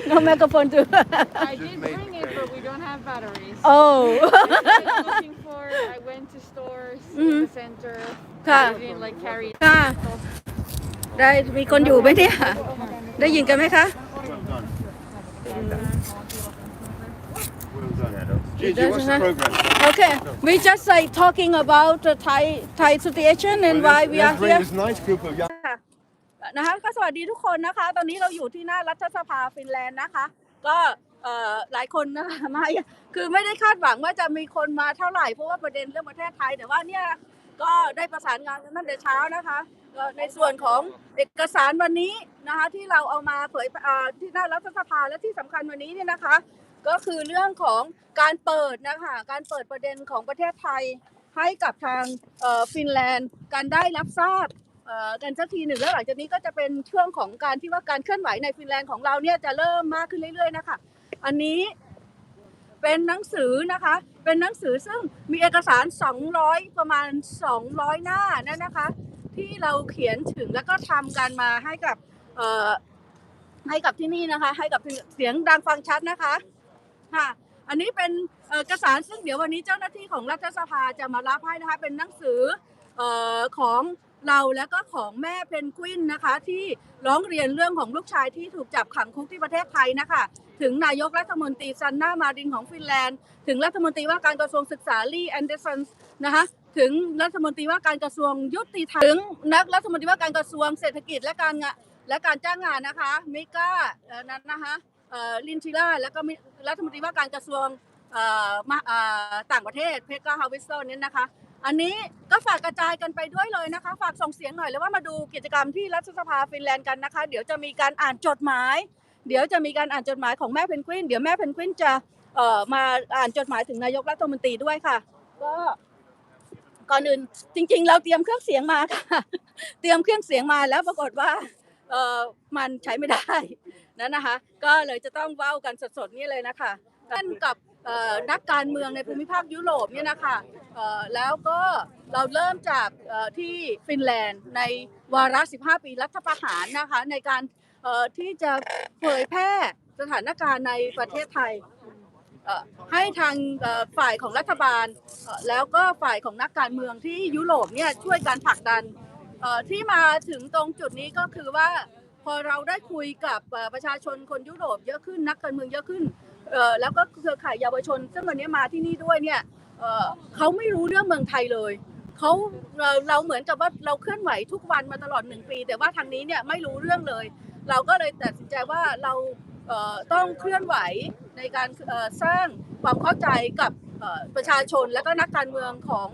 no microphone too. I did bring it, but we don't have batteries. Oh. Looking for. I went to stores in the center. ค่ะ I didn't like carry. ค่ะ ได้มีคนอยู่ไหมเนี่ยได้ยินกันไหมคะ Gigi, what's the program? Okay, we just like talking about the Thai situation and why we are here. It's a nice group of young. นะคะก็สวัสดีทุกคนนะคะตอนนี้เราอยู่ที่หน้ารัฐสภาฟินแลนด์นะคะก็หลายคนนะคะมาคือไม่ได้คาดหวังว่าจะมีคนมาเท่าไหร่เพราะว่าประเด็นเรื่องประเทศไทยแต่ว่าเนี่ยก็ได้ประสานงานกันตั้งแต่เช้านะคะในส่วนของเอกสารวันนี้นะคะที่เราเอามาเผยที่หน้ารัฐสภาและที่สำคัญวันนี้เนี่ยนะคะก็คือเรื่องของการเปิดนะคะการเปิดประเด็นของประเทศไทยให้กับทางฟินแลนด์การได้รับทราบกันสักทีหนึ่งแล้วหลังจากนี้ก็จะเป็นช่วงของการที่ว่าการเคลื่อนไหวในฟินแลนด์ของเราเนี่ยจะเริ่มมากขึ้นเรื่อยๆนะคะอันนี้เป็นหนังสือนะคะเป็นหนังสือซึ่งมีเอกสาร200ประมาณ200หน้านั่นนะคะที่เราเขียนถึงแล้วก็ทำกันมาให้กับที่นี่นะคะให้กับเสียงดังฟังชัดนะคะค่ะอันนี้เป็นเอกสารซึ่งเดี๋ยววันนี้เจ้าหน้าที่ของรัฐสภาจะมารับให้นะคะเป็นหนังสือของเราแล้วก็ของแม่เพนกวินนะคะที่ร้องเรียนเรื่องของลูกชายที่ถูกจับขังคุกที่ประเทศไทยนะคะถึงนายกรัฐมนตรีซันน่ามารินของฟินแลนด์ถึงรัฐมนตรีว่าการกระทรวงศึกษาลีแอนเดอร์สันนะคะถึงรัฐมนตรีว่าการกระทรวงยุติธรรมถึงนักรัฐมนตรีว่าการกระทรวงเศรษฐกิจและการจ้างงานนะคะมิก้านั้นนะคะลินชิล่าแล้วก็รัฐมนตรีว่าการกระทรวงต่างประเทศเพกาฮาวิสโตนนี่นะคะอันนี้ก็ฝากกระจายกันไปด้วยเลยนะคะฝากส่งเสียงหน่อยแล้วว่ามาดูกิจกรรมที่รัฐสภาฟินแลนด์กันนะคะเดี๋ยวจะมีการอ่านจดหมายของแม่เพนกวินเดี๋ยวแม่เพนกวินจะมาอ่านจดหมายถึงนายกรัฐมนตรีด้วยค่ะก็ก่อนอื่นจริงๆเราเตรียมเครื่องเสียงมาค่ะเตรียมเครื่องเสียงมาแล้วปรากฏว่ามันใช้ไม่ได้นั่นนะคะก็เลยจะต้องเว้ากันสดๆนี่เลยนะคะเล่นกับนักการเมืองในภูมิภาคยุโรปเนี่ยนะคะแล้วก็เราเริ่มจากที่ฟินแลนด์ในวาระ15ปีรัฐประหารนะคะในการที่จะเผยแพร่สถานการณ์ในประเทศไทยให้ทางฝ่ายของรัฐบาลแล้วก็ฝ่ายของนักการเมืองที่ยุโรปเนี่ยช่วยการผลักดันที่มาถึงตรงจุดนี้ก็คือว่าพอเราได้คุยกับประชาชนคนยุโรปเยอะขึ้นนักการเมืองเยอะขึ้นแล้วก็เครือข่ายเยาวชนซึ่งวันนี้มาที่นี่ด้วยเนี่ยเขาไม่รู้เรื่องเมืองไทยเลยเราเหมือนกับว่าเราเคลื่อนไหวทุกวันมาตลอด1ปีแต่ว่าทางนี้เนี่ยไม่รู้เรื่องเลยเราก็เลยตัดสินใจว่าเราต้องเคลื่อนไหวในการสร้างความเข้าใจกับประชาชนและก็นักการเมืองของ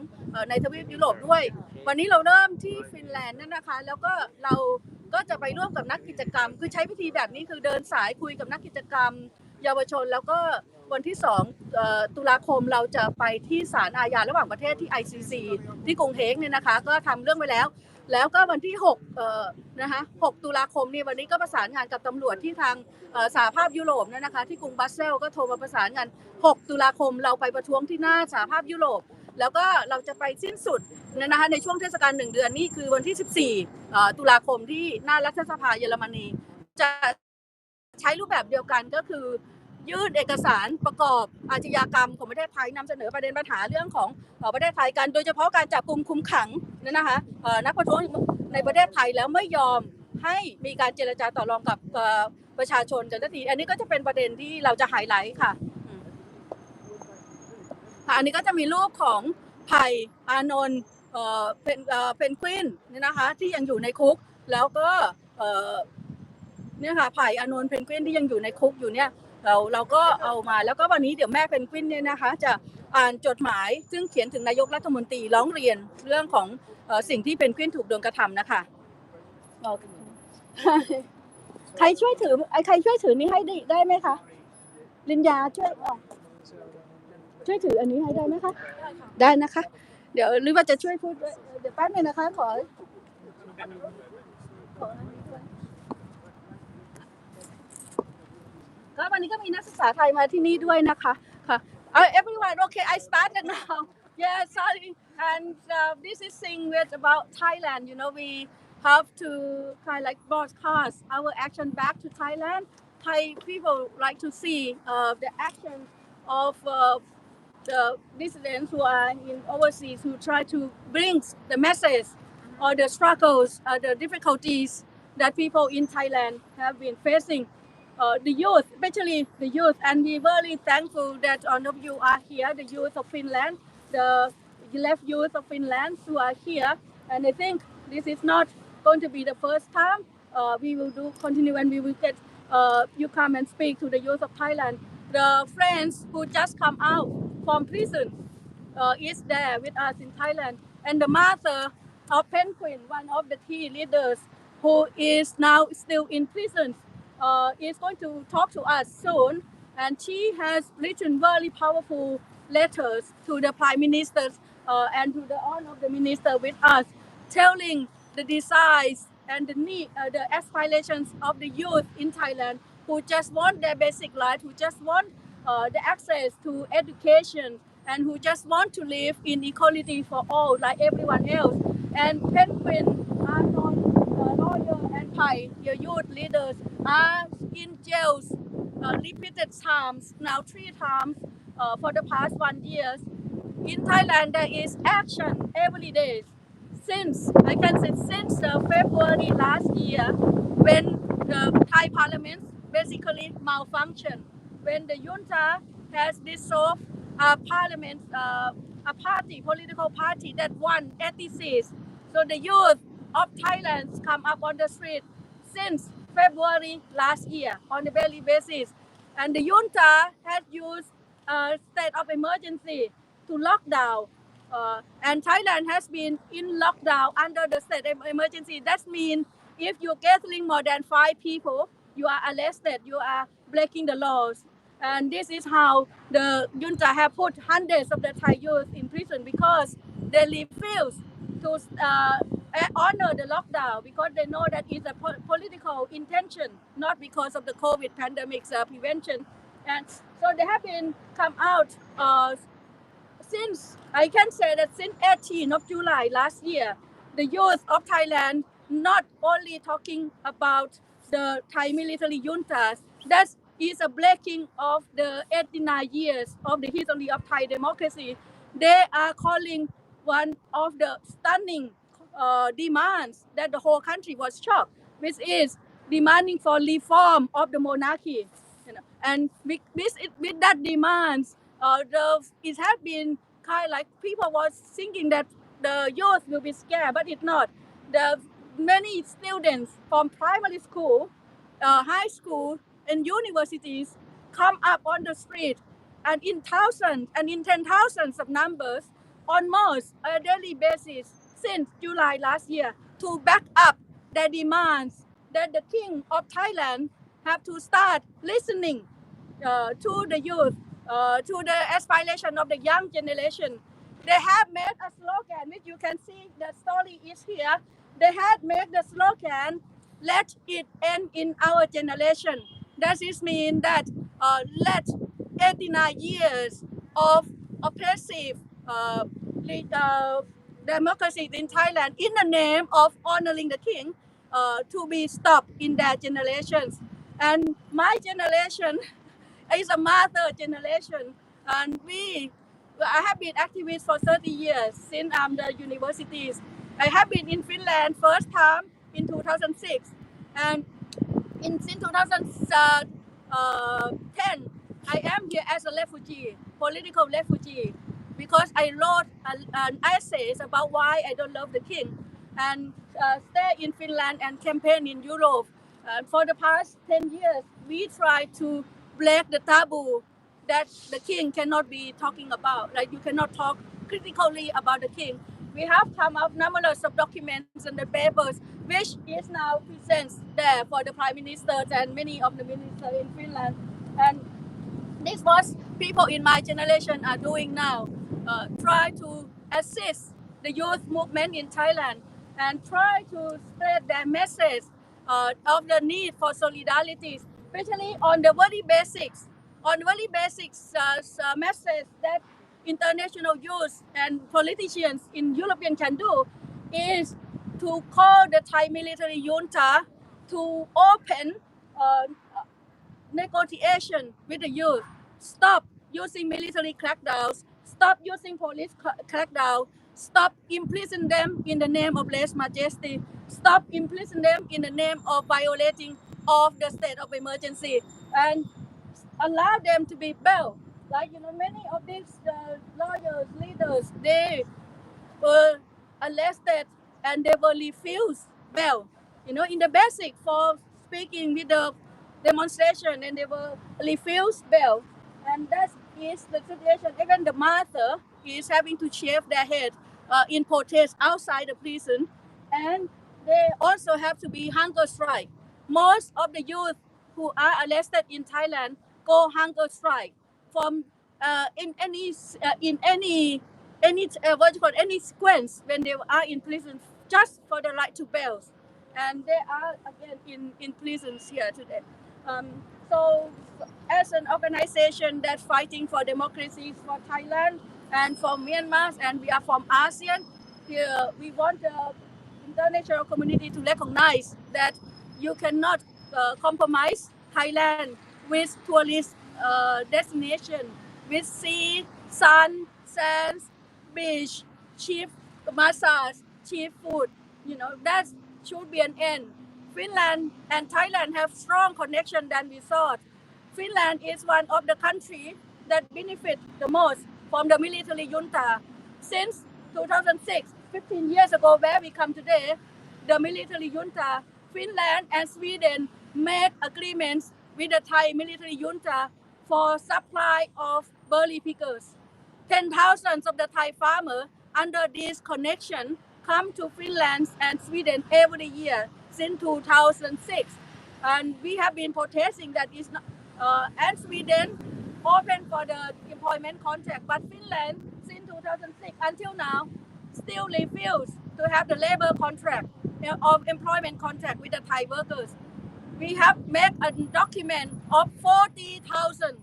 ในทวีปยุโรปด้วยวันนี้เราเริ่มที่ฟินแลนด์นั่นนะคะแล้วก็เราก็จะไปร่วมกับนักกิจกรรมคือใช้วิธีแบบนี้คือเดินสายคุยกับนักกิจกรรมเยาวชนแล้วก็วันที่2ตุลาคมเราจะไปที่ศาลอาญาระหว่างประเทศที่ ICC ที่กรุงเฮกเนี่ยนะคะก็ทำเรื่องไว้แล้วก็วันที่6นะคะ6ตุลาคมนี่วันนี้ก็ประสานงานกับตำรวจที่ทางสหภาพยุโรปนะคะที่กรุงบรัสเซลส์ก็โทรมาประสานงาน6ตุลาคมเราไปประท้วงที่หน้าสหภาพยุโรปแล้วก็เราจะไปสิ้นสุดนะคะในช่วงเทศกาล1เดือนนี่คือวันที่14ตุลาคมที่หน้ารัฐสภาเยอรมนีจะใช้รูปแบบเดียวกันก็คือยื่นเอกสารประกอบอาชญากรรมของประเทศไทยนำเสนอประเด็นปัญหาเรื่องของประเทศไทยกันโดยเฉพาะการจับกุมคุมขังนะคะนักประท้วงในประเทศไทยแล้วไม่ยอมให้มีการเจรจาต่อรองกับประชาชนกันสักทีอันนี้ก็จะเป็นประเด็นที่เราจะไฮไลท์ค่ะอันนี้ก็จะมีรูปของไผ่อานนท์เพนกวินนี่นะคะที่ยังอยู่ในคุกแล้วก็เนี่ยค่ะไผ่อานนท์เพนกวินที่ยังอยู่ในคุกอยู่เนี่ยเราก็เอามาแล้วก็วันนี้เดี๋ยวแม่เพนกวินเนี่ยนะคะจะอ่านจดหมายซึ่งเขียนถึงนายกรัฐมนตรีร้องเรียนเรื่องของสิ่งที่เพนกวินถูกโดนกระทำนะคะใครช่วยถือนี้ให้ได้ไหมคะลินยาช่วยถืออันนี้ให้ได้ไหมคะได้นะคะเดี๋ยวหรือว่าจะช่วยพูดด้วยเดี๋ยวแป๊บนึงนะคะขอก็วันนี้ก็มีนักศึกษาไทยมาที่นี่ด้วยนะคะค่ะ everyone okay I started now yeah sorry and this is thing with about Thailand you know we have to kind of like broadcast our action back to Thailand Thai people like to see the action of the dissidents who are in overseas who try to bring the message or the struggles, the difficulties that people in Thailand have been facing. The youth, especially the youth, and we're very thankful that all of you are here, the youth of Finland, the left youth of Finland who are here. And I think this is not going to be the first time. We will do continue and we will get you come and speak to the youth of Thailand. The friends who just come out from prison is there with us in Thailand. And the mother of Penguin, one of the key leaders who is now still in prison, is going to talk to us soon. And she has written very powerful letters to the Prime Minister and to the all of the minister with us, telling the desires and the need, the aspirations of the youth in Thailand who just want their basic life, who just want the access to education, and who just want to live in equality for all, like everyone else. And Penguin, Arnold, Lawyer, and Pai, your youth leaders, are in jails repeated times, now 3 times for the past 1 year. In Thailand, there is action every day since I can say since February last year, when the Thai Parliament basically malfunctioned, when the junta has dissolved a parliament, a party, political party that won 80 seats. So the youth of Thailand come up on the street since February last year on a daily basis, and the junta has used a state of emergency to lock down. And Thailand has been in lockdown under the state of emergency. That means if you're gathering more than 5 people, you are arrested, you are breaking the laws. And this is how the junta have put hundreds of the Thai youth in prison because they refuse to honor the lockdown because they know that it's a political intention, not because of the COVID pandemic's prevention. And so they have been come out since I can say that since 18th of July last year, the youth of Thailand not only talking about the Thai military juntas, that is a breaking of the 89 years of the history of Thai democracy. They are calling one of the stunning demands that the whole country was shocked, which is demanding for reform of the monarchy. And with that demands, it has been kind of like people was thinking that the youth will be scared, but it's not. The many students from primary school, high school, and universities come up on the street, and in thousands and in 10,000s of numbers, almost a daily basis since July last year, to back up their demands that the King of Thailand have to start listening to the youth, to the aspiration of the young generation. They have made a slogan, which you can see the story is here. They had made the slogan, let it end in our generation. That is mean that let 89 years of oppressive democracy in Thailand in the name of honoring the king to be stopped in their generations. And my generation is a mother generation, and I have been activist for 30 years since I'm the universities. I have been in Finland first time in 2006, and since 2010, I am here as a refugee, political refugee, because I wrote an essay about why I don't love the king, and stay in Finland and campaign in Europe. For the past 10 years, we try to break the taboo that the king cannot be talking about. Like you cannot talk critically about the king. We have come up numerous of documents and the papers, which is now present there for the prime ministers and many of the ministers in Finland. And this was people in my generation are doing now. Try to assist the youth movement in Thailand and try to spread their message of the need for solidarity, especially on the very basics, message that international youth and politicians in European can do is to call the Thai military junta to open negotiation with the youth. Stop using military crackdowns. Stop using police crackdown. Stop imprison them in the name of lèse majesty. Stop imprison them in the name of violating of the state of emergency, and allow them to be bail. Like many of these lawyers, leaders, they were arrested and they were refused bail. In the basic for speaking with the demonstration, and they were refused bail. And that is the situation. Even the mother is having to shave their head in protest outside the prison, and they also have to be hunger strike. Most of the youth who are arrested in Thailand go hunger strike from any sequence when they are in prison just for the right to bail, and they are again in prisons here today. So as an organization that's fighting for democracy for Thailand and for Myanmar, and we are from ASEAN, here we want the international community to recognize that you cannot compromise Thailand with tourist destination, with sea, sun, sands, beach, cheap massage, cheap food. That should be an end. Finland and Thailand have strong connection than we thought. Finland is one of the countries that benefit the most from the military junta. Since 2006, 15 years ago, where we come today, the military junta, Finland and Sweden made agreements with the Thai military junta for supply of berry pickers. 10,000 of the Thai farmers under this connection come to Finland and Sweden every year since 2006. And we have been protesting that is not, and Sweden open for the employment contract, but Finland since 2006 until now still refuse to have the labor contract of employment contract with the Thai workers. We have made a document of 40,000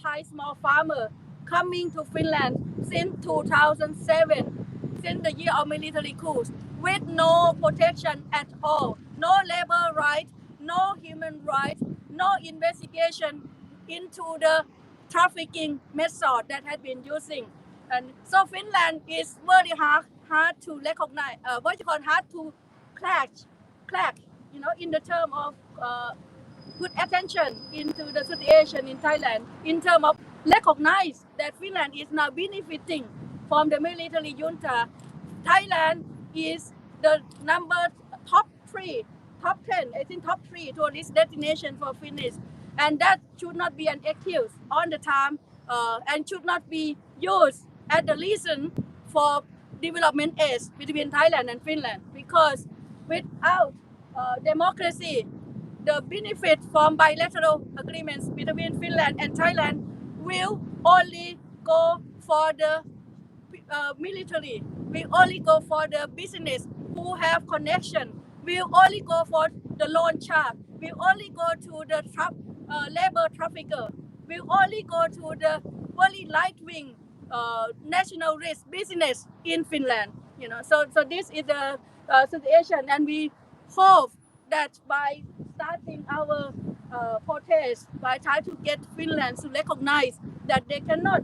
Thai small farmers coming to Finland since 2007, since the year of military coups, with no protection at all, no labor rights, no human rights, no investigation into the trafficking method that had been using. And so Finland is very hard to recognize, hard to crack, in the term of put attention into the situation in Thailand, in terms of recognize that Finland is now benefiting from the military junta. Thailand is the top 10, I think top 3 tourist destination for Finnish, and that should not be an excuse all the time, and should not be used as the reason for development aid between Thailand and Finland, because without democracy, the benefit from bilateral agreements between Finland and Thailand will only go for the military, will only go for the business who have connection, will only go for the loan shark, will only go to the labor trafficker, will only go to the very right-wing nationalist business in Finland. So this is the situation, and we hope that by starting our protest, by trying to get Finland to recognize that they cannot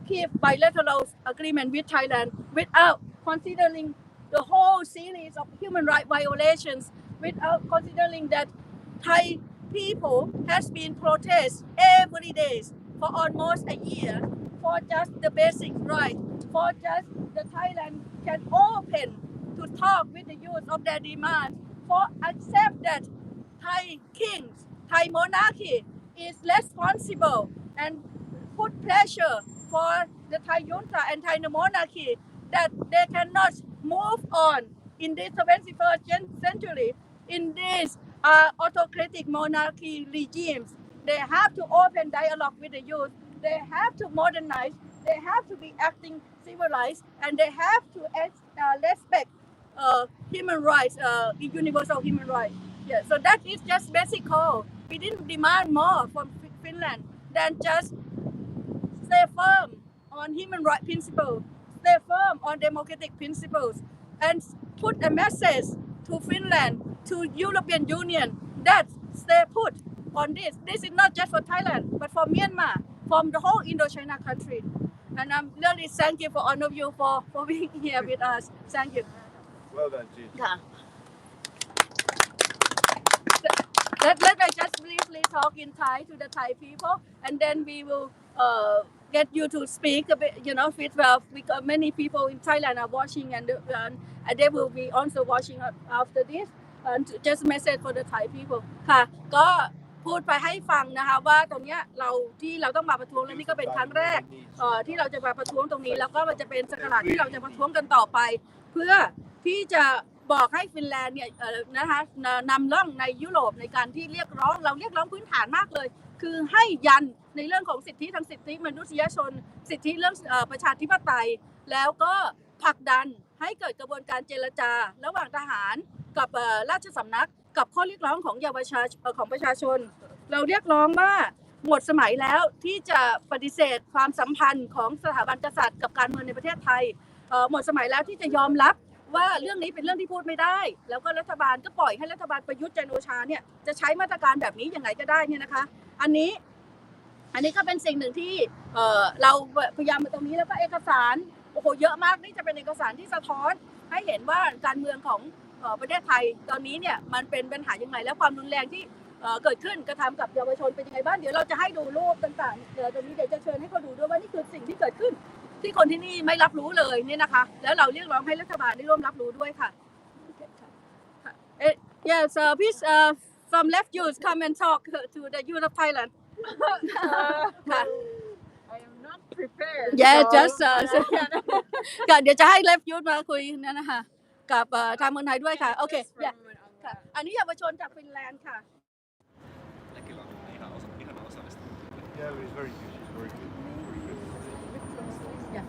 keep bilateral agreement with Thailand without considering the whole series of human rights violations, without considering that Thai people has been protest every day for almost a year for just the basic right, for just the Thailand can open to talk with the youth of their demand, for accept that Thai kings, Thai monarchy is responsible, and put pressure for the Thai junta and Thai monarchy that they cannot move on in this 21st century in these autocratic monarchy regimes. They have to open dialogue with the youth. They have to modernize. They have to be acting civilized, and they have to respect human rights, universal human rights. Yeah, so that is just basic call. We didn't demand more from Finland than just stay firm on human rights principles, stay firm on democratic principles, and put a message to Finland, to European Union, that stay put on this. This is not just for Thailand, but for Myanmar, from the whole Indochina country. And I'm really thank you for all of you for being here with us. Thank you. Well done, Gigi. Yeah. Let me just briefly talk in Thai to the Thai people, and then we will get you to speak a bit, with because many people in Thailand are watching, and they will be also watching after this. And just a message for the Thai people ค่ะก็พูดไปให้ฟังนะคะว่าตรงเนี้ยเราต้องมาประท้วงและนี่ก็เป็นครั้งแรกที่เราจะมาประท้วงตรงนี้แล้วก็มันจะเป็นสักราชที่เราจะประท้วงกันต่อไปเพื่อที่จะบอกให้ฟินแลนด์เนี่ยนะคะนำร่องในยุโรปในการที่เรียกร้องพื้นฐานมากเลยคือให้ยันในเรื่องของสิทธิทางสิทธิมนุษยชนสิทธิเรื่องประชาธิปไตยแล้วก็ผลักดันให้เกิดกระบวนการเจรจาระหว่างทหารกับราชสำนักกับข้อเรียกร้องของของประชาชนเราเรียกร้องว่าหมดสมัยแล้วที่จะปฏิเสธความสัมพันธ์ของสถาบันกษัตริย์กับการเมืองในประเทศไทยหมดสมัยแล้วที่จะยอมรับว่าเรื่องนี้เป็นเรื่องที่พูดไม่ได้แล้วก็รัฐบาลก็ปล่อยให้รัฐบาลประยุทธ์จันทร์โอชาเนี่ยจะใช้มาตรการแบบนี้ยังไงก็ได้เนี่ยนะคะอันนี้ก็เป็นสิ่งหนึ่งที่เราพยายามมาตรงนี้แล้วก็เอกสารโอ้โหเยอะมากนี่จะเป็นเอกสารที่สะท้อนให้เห็นว่าการเมืองของประเทศไทยตอนนี้เนี่ยมันเป็นปัญหายังไงแล้วความรุนแรงที่เกิดขึ้นกระทำกับเยาวชนเป็นยังไงบ้างเดี๋ยวเราจะให้ดูรูปต่างๆตรงนี้เดี๋ยวจะเชิญให้เขาดูด้วยว่านี่คือสิ่งที่เกิดขึ้นที่คนที่นี่ไม่รับรู้เลยเนี่ยนะคะแล้วเราเรียกร้องให้รัฐบาลได้ร่วมรับรู้ด้วยค่ะ Yes, please from left youth come and talk to the youth of Thailand. I am not prepared. Yeah, just เดี๋ยวจะให้ left youth มาคุยนั่นนะคะกับทางเมืองไทยด้วยค่ะโอเคค่ะอันนี้เยาวชนจากฟินแลนด์ค่ะ Yeah, he's very good. She's very good. Yeah.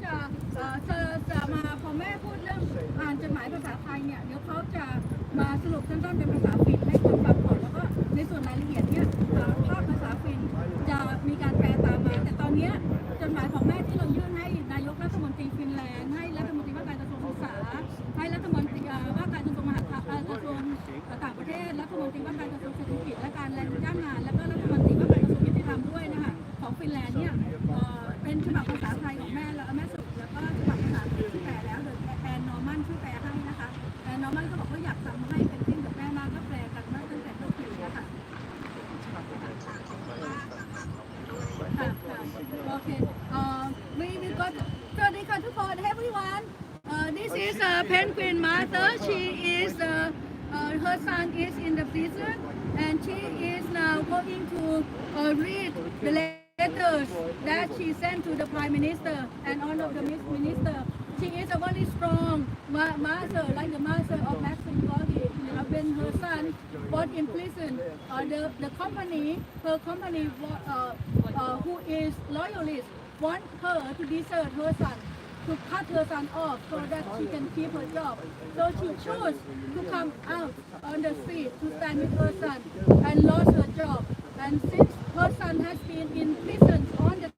จะมาพอแม่พูดเรื่องอ่านจดหมายภาษาไทยเนี่ยเดี๋ยวเขาจะมาสรุปสั้นๆเป็นภาษาฟินให้คนฟังก่อนแล้วก็ในส่วนรายละเอียดเนี่ยภาพภาษาฟินจะมีการแปลตามมาแต่ตอนนี้จดหมายของแม่ที่เรายื่นให้นายกรัฐมนตรีฟินแลนด์ให้รัฐมนตรีว่าการกระทรวงศึกษาให้รัฐมนตรีว่าการกระทรวงมหาดไทยกระทรวงต่างประเทศรัฐมนตรีว่าการกระทรวงเศรษฐกิจและการแรงจ้างงานแล้วก็รัฐมนตรีว่าการกระทรวงยุติธรรมด้วยนะคะของฟินแลนด์เนี่ยเป็นฉบับภาษาไทยของแม่แล้วแม่สุดแล้วก็ฉบับภาษาอังกฤษที่แปลแล้วโดยแอนนอร์มันช่วยแปลให้นะคะแอนนอร์มันก็บอกว่าอยากทำให้เป็นติ้งกับแม่มากก็แปลกันมาตั้งแต่ต้นปีแล้วค่ะโอเคwe got สวัสดีค่ะทุกคน everyone this is penguin mother she is her son is in the prison and she is now going to read the letters that she sent to the Prime Minister and all of the minister. She is a very strong mother, like the mother of Maxim Gorky. When her son was in prison, the company, her company, who is loyalist, want her to desert her son, to cut her son off so that she can keep her job. So she chose to come out on the street to stand with her son and lost her job. And since her son has been in prison on the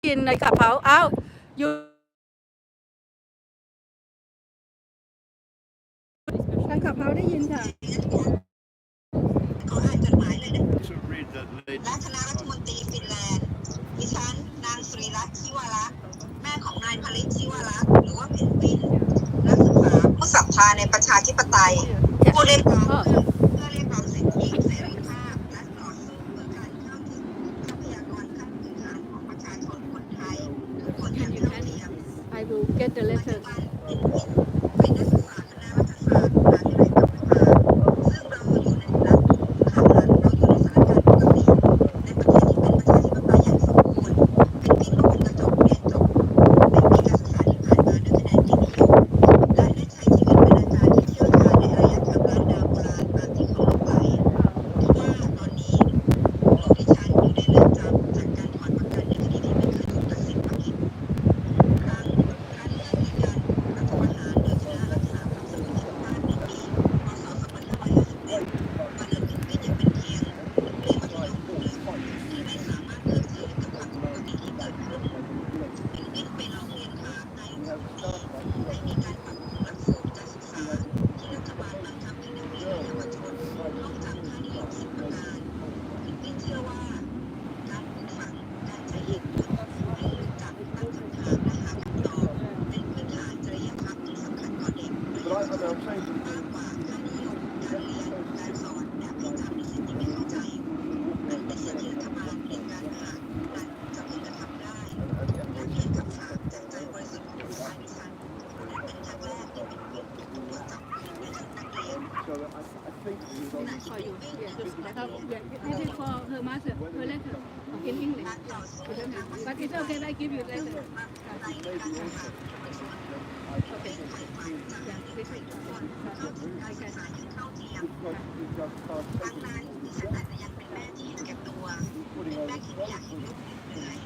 กินในกระเพราอ้าวอยู่ทางกระเพราได้ยินค่ะ ขออ่านจดหมายเลยนะ To read that lady. และคณะรัฐมนตรีฟินแลนด์ดิฉันนางสุริรัตน์ชิวารักษ์แม่ของนายผลิตชิวารักษ์หรือว่าเพนกวินนักศึกษาผู้ศรัทธาในประชาธิปไตยผู้เรียกร้องเพื่อเรียกร้องสิทธิเสรีภาพและต่อสู้เพื่อการเข้าถึงทรัพยากรขั้นพื้นฐานของประชาชนคนไทยทุกคนอย่างเท่าเทียม I will get the letter เป็นนักศึกษาคณะรัฐศาสตร์มหาวิทยาลัยธรรมศาสตร์ซึ่งเราอยู่ในเราอยู่ในสถานการณ์ปกติในประเทศที่เป็นประชาธิปไตยอย่างสมบูรณ์เป็นที่ก็เป็นกระจกเรียนจบเป็นปีการศึกษาที่ผ่านมาด้วยคะแนนเกียรตินิยมและได้ใช้ชีวิตเป็นอาจารย์ที่เชี่ยวชาญในอารยธรรมล้านนาโบราณตามที่เคารพไว้ทว่าตอนนี้ลูกดิฉันอยู่ในเรือนจำจากการถอนประกันในคดีที่ไม่เคยถูกตัดสินว่าผิดการเลื่อนยืนยัน I'm saying มากกว่าค่านิยมการเรียนการสอนแบบให้ทำในสิ่งที่ไม่เข้าใจนั่นเป็นสิ่งที่รัฐบาลเผด็จการทหารนั้นจะเพิ่งกระทำได้และเพียงคำสาปจากใจบริสุทธิ์ของผู้ชายดิฉันนั่นเป็นครั้งแรกที่เป็นผู้ถูกตำรวจจับกุมในชุดนักเรียน so I think we ขณะที่วิ่งครับthis is for her master her letter in English การต่อสู้ but it's okay I give you เรื่อง later มากมายในการศึกษาชุมชนเร่งไขมันจะให้เด็กไทยทุกคนเข้าถึงการศึกษาอย่างเท่าเทียมครั้งนั้นดิฉันอาจจะยังเป็นแม่ที่เห็นแก่ตัวเป็นแม่ที่ไม่อยากเห็นลูกเหนื่อย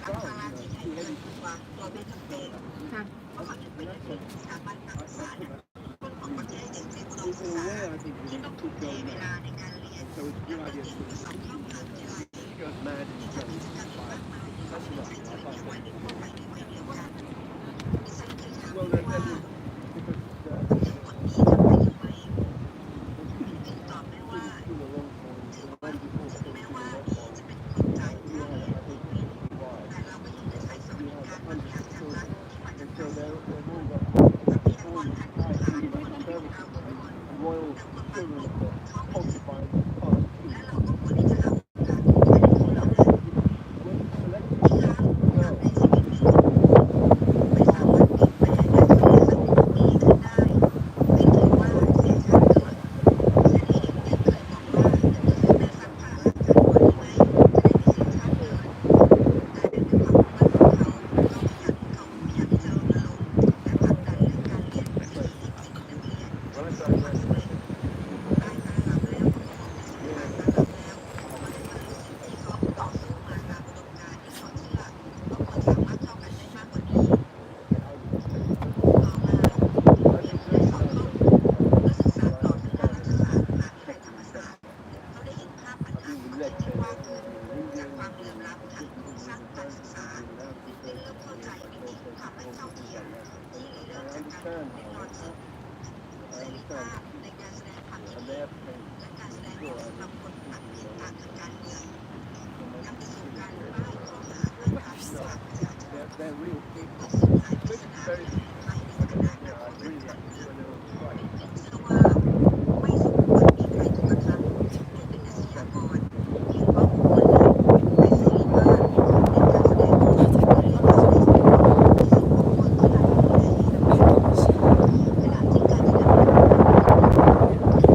รับภาระที่ใหญ่เกินตัวไม่จำเป็น ค่ะ เพราะเขาถึงเป็นสถาบันการศึกษาต้นของประเทศอย่างเช่นอุดมศึกษาที่ต้องทุ่มเทเวลาในการเรียนนับตั้งแต่ปี2เข้ามหาวิทยาลัย goes mad ที่ทำกิจกรรมอีกมากมายที่เขาใช้ชีวิตอย่างวัยเด็กทั่วไปในวัยเดียวกันดิฉันเคยถามว่าทั้งหมดนี้ทำไปทำไมจึงตอบได้ว่าถึงแม้ว่าบีจะเป็นคนจ่ายค่าเรียนแต่เราก็ยังจะใช้สวัสดิการบางอย่างจากรัฐที่มาจากภาษีทรัพยากรขั้นพื้นฐานบนที่ของเราทุกคนแล้วก็บางกลุ่มเข้าไม่ถึงและเราก็ควรที่จะหาโอกาสที่จะให้เขาเหล่านั้นอีกครั้งหากในชีวิตหนึ่งไม่สามารถเปลี่ยนแปลงและช่วยเหลือสังคมนี้ขึ้นได้ให้ถือว่าเสียชาติเกิดเช่นที่เด็กๆเคยบอกว่าจะไปซื้อแม่ซักผ้าล้างจานก่อนดีไหมจะได้ไม่เสียชาติเกิดแต่ด้วยความมุ่งมั่นของเขาก็พยายามที่จะรณรงค์และผลักดันเรื่องการเรียนฟรีให้กับเด็กนักเรียนจนประสบความสำเร็จได้ตาหลับแล้วก็คงจะสิ้นทางตาหลับแล้วก็ได้บรรลุสิ่งที่เขาต่อสู้มาตามอุดมการณ์ที่เขาเชื่อว่าคนสามารถเท่ากันได้มากกว่านี้ต่อมาเรียนได้สอบเข้าและศึกษาต่อทางด้านรัฐศาสตร์มหาวิทยาลัยธรรมศาสตร์เขาได้เห็นภาพปัญหาของประเทศที่กว้างขึ้นจากความเหลื่อมล้ำทางโครงสร้างการศึกษาได้เริ่มเข้าใจวิธีความไม่เท่าเทียมที่เริ่มจากการริดรอนสิทธิเสรีภาพในการแสดงความคิดเห็นและการแสดงออกสำหรับคนต่างเห็นต่างทางการเมืองนำไปสู่การป้ายข้อหาเรื่องการวิจารณ์ประชาชน they're real เมื่อสูญหายปริศนาไปในไทยในฐานะนักโทษทางการเมืองผมเชื่อว่าไม่สมควรมีใครถูกกระทำให้เป็นอาชญากรเพียงเพราะบุคคลนั้นได้เสรีภาพในการแสดงออกและเรียกร้องในสิ่งที่สมควรที่เราจะได้เห็นขณะที่การจะดำเนิน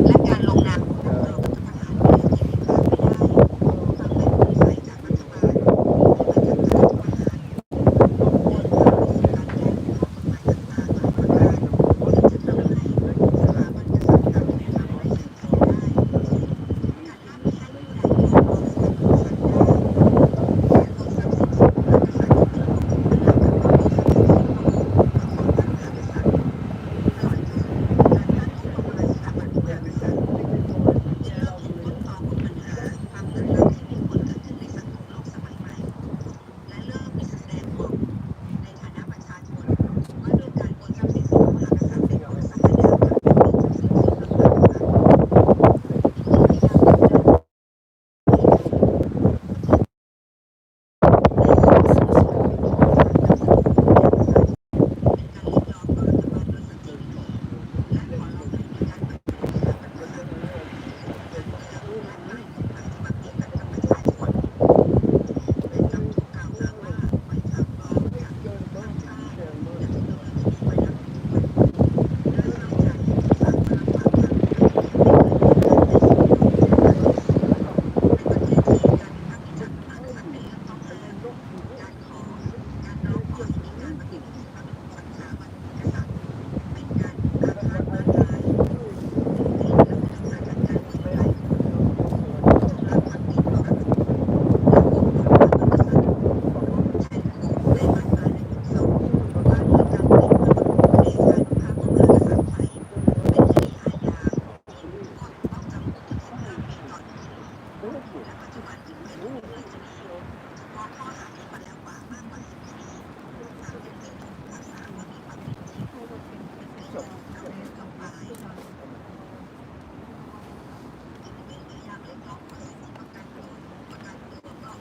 และการลงนามของรับรองรัฐประหารเป็นเรื่องที่ผิดพลาดไม่ได้ความไม่โปร่งใสจากรัฐบาลที่มาจากการรัฐประหารเดินทางไปสู่การแก้ไขข้อกฎหมายต่างๆหลายประการซึ่งจะทำให้สถาบันกษัตริย์ทางยุติธรรมได้เสื่อมโทรมได้เช่นการห้ามมิให้ผู้ใดครอบครองสถาบันกษัตริย์ได้การโอนทรัพย์สินส่วนพระมหากษัตริย์ที่เป็นของสมณะกับโอนทรัพย์สินส่วนพระองค์ของสมณะมหากษัตริย์ตลอดจนการตั้งงบประมาณสถาบันพระมหากษัตริย์จะเริ่มเห็นต้นตอของปัญหาความเหลื่อมล้ำที่มีผลเกิดขึ้นในสังคมโลกสมัยใหม่และเริ่มมีแสดงออกในฐานะประชาชนว่าด้วยการโอนทรัพย์สินส่วนพระมหากษัตริย์เป็นของสหดากับเป็นทรัพย์สินส่วนพระมหากษัตริย์ที่พยายามผลักดันให้การ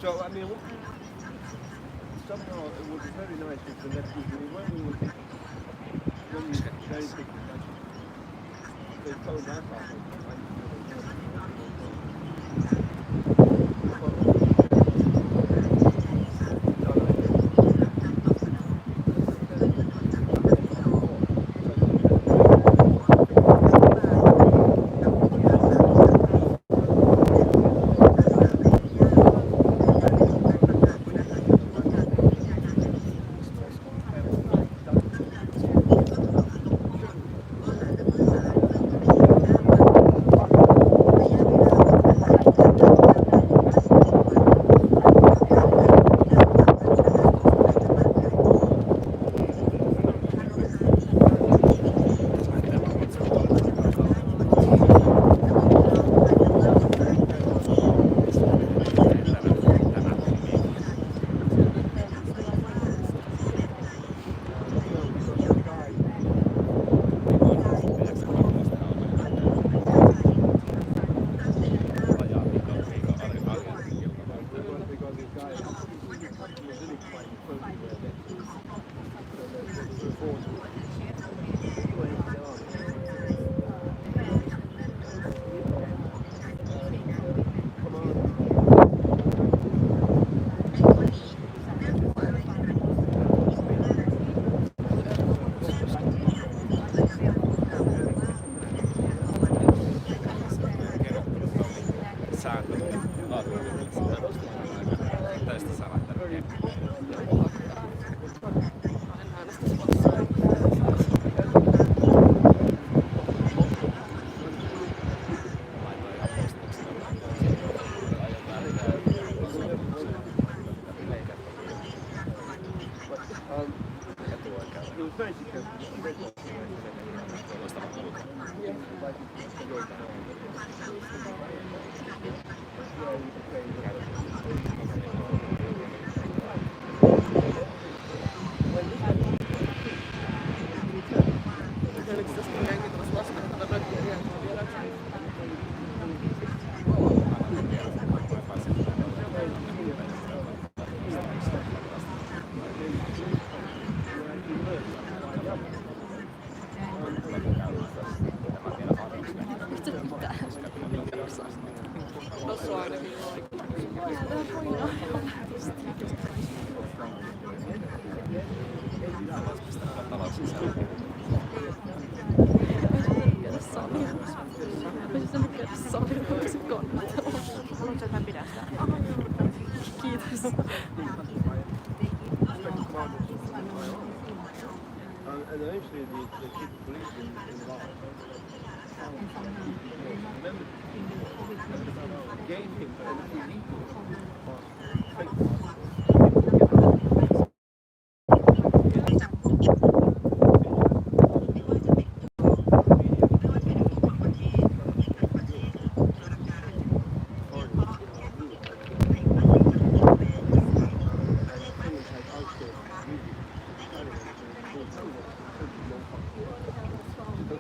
So I mean, somehow it would be very nice if the left when we very big discussion. phone back off. And eventually they keep the police involved. Remember, gay people and illegal fake passports. เ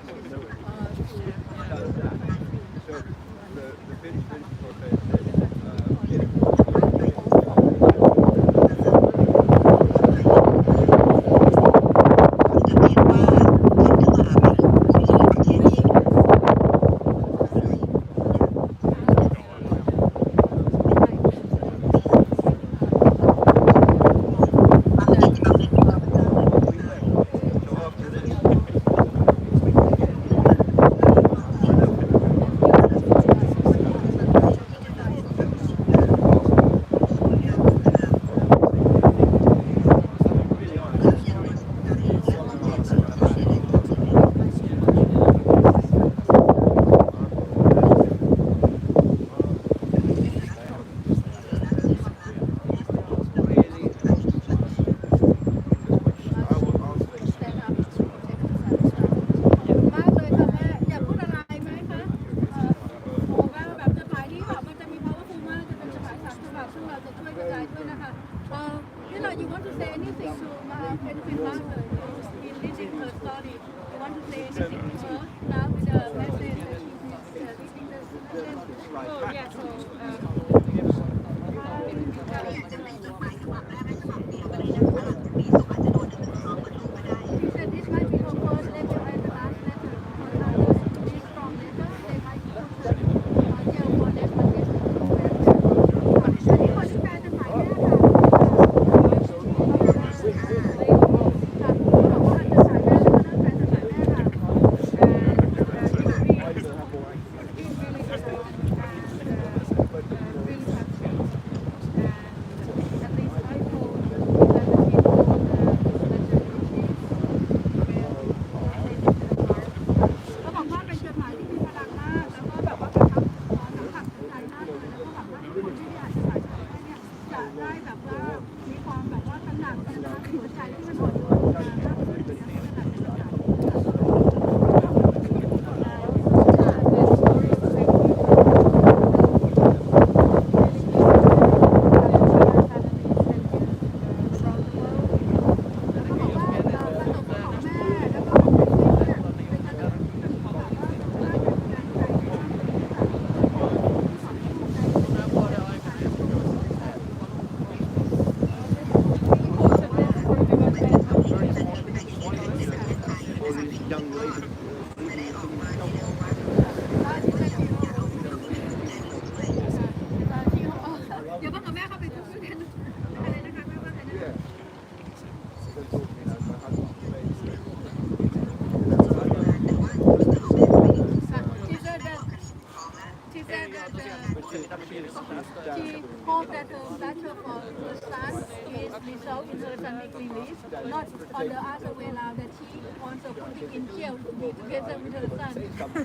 released, not on the other way around that she also put it in jail together with her son.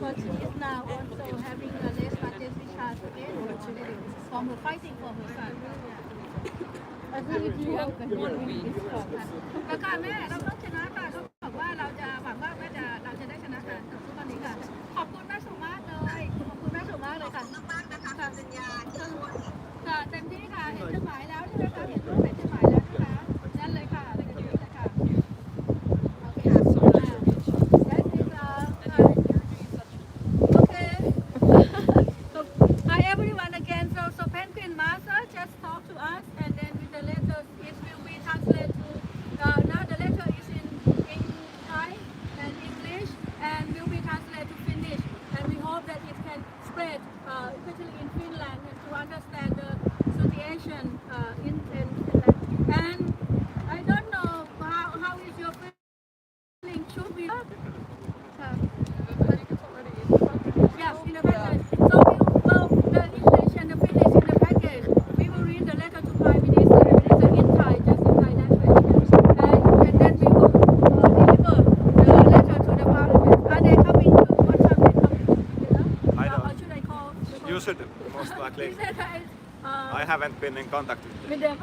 But she is now also having a less majestic charge again from her fighting for her son. I think if you have one week, it's fine. แล้วก็แม่เราต้องชนะค่ะเขาบอกว่าเราจะหวังว่าแม่เราจะได้ชนะค่ะทุกวันนี้ค่ะขอบคุณแม่สุมากเลยขอบคุณแม่สุมากเลยค่ะมากนะคะสัญญาค่ะเต็มที่ค่ะเห็นจดหมายแล้วใช่ไหมคะเห็นรูปเป็นจดหมายแล้วนะคะนั่นเลยค่ะเลยกันเลยค่ะโอเคค่ะ That is okay. So hi everyone again. So Penguin Master just talk to us and then with the letter it will be translated to now the letter is in Thai and English and will be translated to Finnish and we hope that it can spread especially in Finland and to understand the situation in Finland and I don't know how is your feeling should we yes in the package so the English and the Finnish in the package we will read the letter to Prime Minister in Thai just in Thai language and then we will deliver the letter to the Parliament are they coming to what time they coming I don't. or should I call You should most likely. He said I haven't been in contact with them. ไม่เดิม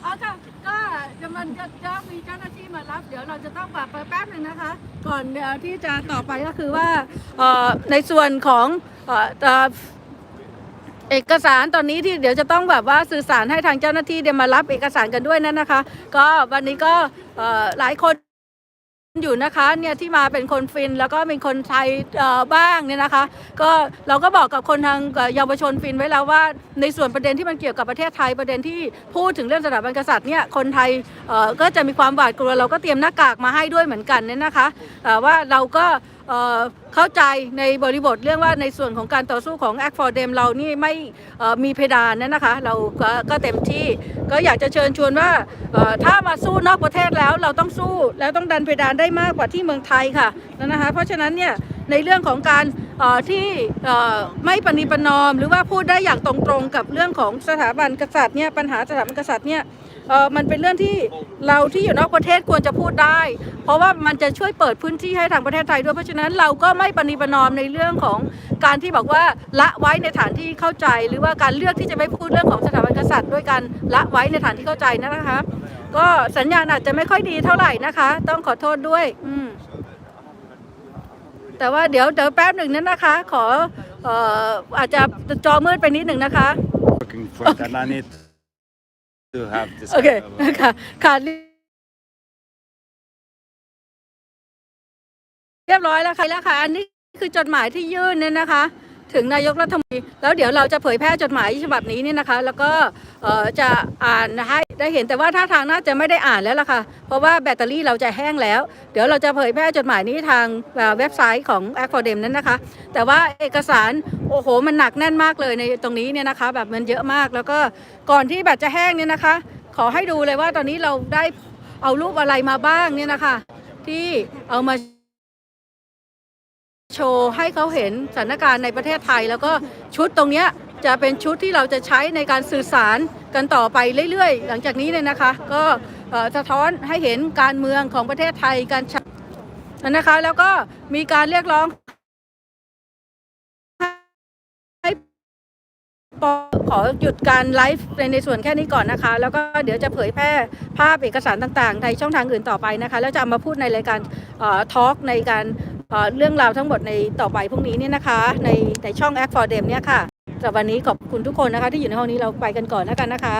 เอาค่ะก็จะมันจะมีเจ้าหน้าที่มารับเดี๋ยวเราจะต้องแบบไปแป๊บหนึ่งนะคะ ก่อนที่จะต่อไปก็คือว่าในส่วนของเอกสารตอนนี้ที่เดี๋ยวจะต้องแบบว่าสื่อสารให้ทางเจ้าหน้าที่เดี๋ยวมารับเอกสารกันด้วยนั่นนะคะ ก็วันนี้ก็หลายคนอยู่นะคะเนี่ยที่มาเป็นคนฟินแล้วก็เป็นคนไทยบ้างเนี่ยนะคะก็เราก็บอกกับคนทางเยาวชนฟินไว้แล้วว่าในส่วนประเด็นที่มันเกี่ยวกับประเทศไทยประเด็นที่พูดถึงเรื่องสถาบันกษัตริย์เนี่ยคนไทยก็จะมีความหวาดกลัวเราก็เตรียมหน้ากากมาให้ด้วยเหมือนกันเนี่ยนะคะว่าเราก็เข้าใจในบริบทเรื่องว่าในส่วนของการต่อสู้ของ Act for Dem เรานี่ไม่มีเพดานนะคะเราก็เต็มที่ก็อยากจะเชิญชวนว่าถ้ามาสู้นอกประเทศแล้วเราต้องสู้แล้วต้องดันเพดานได้มากกว่าที่เมืองไทยค่ะนะคะเพราะฉะนั้นเนี่ยในเรื่องของการที่ไม่ปณิประนอมหรือว่าพูดได้อย่างตรงๆกับเรื่องของสถาบันกษัตริย์เนี่ยปัญหาสถาบันกษัตริย์เนี่ยมันเป็นเรื่องที่เราที่อยู่นอกประเทศควรจะพูดได้เพราะว่ามันจะช่วยเปิดพื้นที่ให้ทางประเทศไทยด้วยเพราะฉะนั้นเราก็ไม่ปณิประนอมในเรื่องของการที่บอกว่าละไว้ในฐานที่เข้าใจหรือว่าการเลือกที่จะไม่พูดเรื่องของสถาบันกษัตริย์ด้วยการละไว้ในฐานที่เข้าใจนะคะก็สัญญาณอาจจะไม่ค่อยดีเท่าไหร่นะคะต้องขอโทษด้วยแต่ว่าเดี๋ยวแป๊บหนึ่งนั้นนะคะขออาจจะจอมืดไปนิดหนึ่งนะคะ Working for that, and I need to have this. โอเคค่ะเรียบร้อยแล้วค่ะอันนี้คือจดหมายที่ยื่นเนี่ยนะคะถึงนายกรัฐมนตรีแล้วเดี๋ยวเราจะเผยแพร่จดหมายฉบับนี้เนี่ยนะคะแล้วก็จะอ่านให้ได้เห็นแต่ว่าท่าทางน่าจะไม่ได้อ่านแล้วล่ะค่ะเพราะว่าแบตเตอรี่เราจะแห้งแล้วเดี๋ยวเราจะเผยแพร่จดหมายนี้ทางเว็บไซต์ของ Act for Dem นั้นนะคะแต่ว่าเอกสารโอ้โหมันหนักแน่นมากเลยในตรงนี้เนี่ยนะคะแบบมันเยอะมากแล้วก็ก่อนที่แบตจะแห้งเนี่ยนะคะขอให้ดูเลยว่าตอนนี้เราได้เอารูปอะไรมาบ้างเนี่ยนะคะที่เอามาโชว์ให้เขาเห็นสถานการณ์ในประเทศไทยแล้วก็ชุดตรงนี้จะเป็นชุดที่เราจะใช้ในการสื่อสารกันต่อไปเรื่อยๆหลังจากนี้เลยนะคะก็สะท้อนให้เห็นการเมืองของประเทศไทยการนะคะแล้วก็มีการเรียกร้องให้ขอหยุดการไลฟ์ในส่วนแค่นี้ก่อนนะคะแล้วก็เดี๋ยวจะเผยแพร่ภาพเอกสารต่างๆในช่องทางอื่นต่อไปนะคะแล้วจะเอามาพูดในรายการทอล์กในการเรื่องราวทั้งหมดในต่อไปพรุ่งนี้เนี่ยนะคะในช่อง Act for Dem เนี่ยค่ะแต่วันนี้ขอบคุณทุกคนนะคะที่อยู่ในห้องนี้เราไปกันก่อนแล้วกันนะคะ